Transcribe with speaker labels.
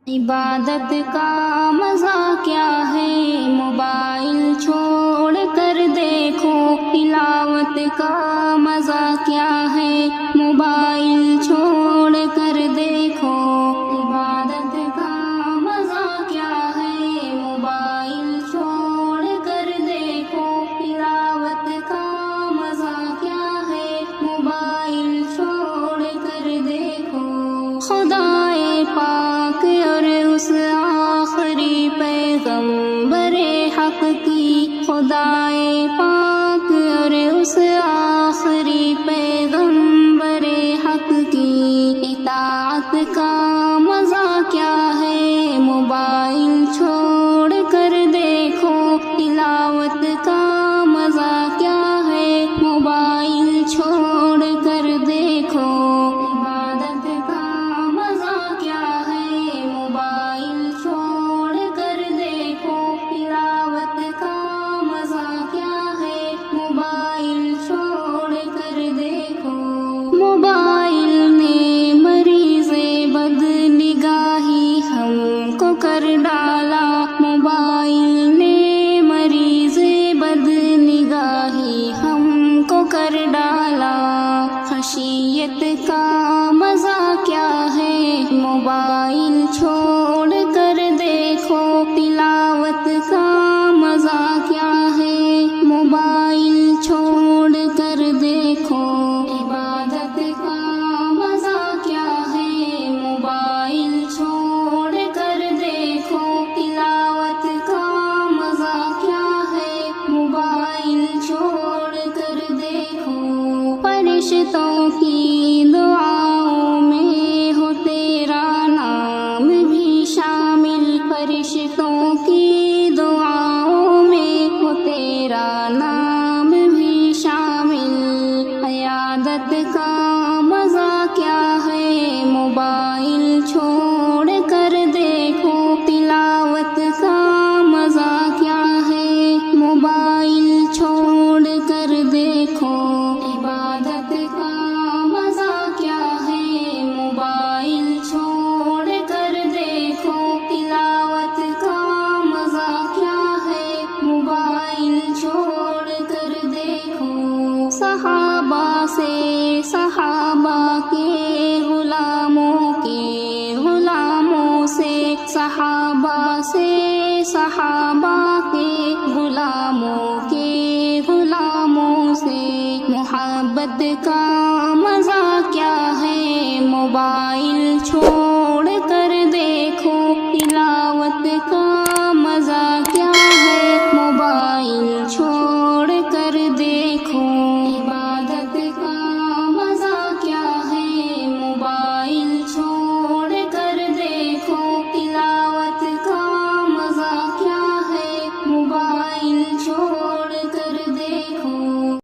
Speaker 1: عبادت کا مزہ کیا ہے، موبائل چھوڑ کر دیکھو، تلاوت کا مزہ کیا ہے، موبائل چھوڑ کر دیکھو، عبادت کا مزہ کیا ہے، موبائل چھوڑ کر دیکھو، تلاوت کا مزہ کیا ہے، موبائل چھوڑ کر دیکھو۔ خدائے پاک اور اس آخری پیغمبر حق کی، خدائے پاک اور اس آخری پیغمبر حق کی اطاعت کا مزہ کیا ہے، موبائل چھوڑ کر دیکھو، تلاوت کا مزہ کیا ہے، موبائل چھوڑ کر دیکھو، عبادت کا مزہ کیا ہے، موبائل چھوڑ کر دیکھو، تلاوت کا مزہ کیا ہے، موبائل چھوڑ کر دیکھو۔ موبائل نے مریض بد نگاہی ہم کو کر ڈالا، موبائل نے مریض بد نگاہی ہم کو کر ڈالا، خشیت کا مزہ کیا ہے، موبائل چھوڑ کر دیکھو، تلاوت کا مزہ کیا ہے، موبائل چھوڑ کر دیکھو، عبادت کا مزہ کیا ہے، موبائل چھوڑ کر دیکھو، تلاوت کا مزہ کیا ہے، موبائل چھوڑ کر دیکھو۔ فرشتوں کی دعاؤں میں ہو تیرا نام بھی شامل، فرشتوں کی دعاؤں میں ہو تیرا نام بھی شامل، عیادت کا مزہ کیا ہے، موبائل چھوڑ کر دیکھو، تلاوت کا مزہ کیا ہے، موبائل چھوڑ کر دیکھو، عبادت کا مزہ کیا ہے، موبائل چھوڑ کر دیکھو، تلاوت کا مزہ کیا ہے، موبائل چھوڑ کر دیکھو۔ صحابہ سے صحابہ کے غلاموں سے، صحابہ سے صحابہ کے غلاموں سے محبت کا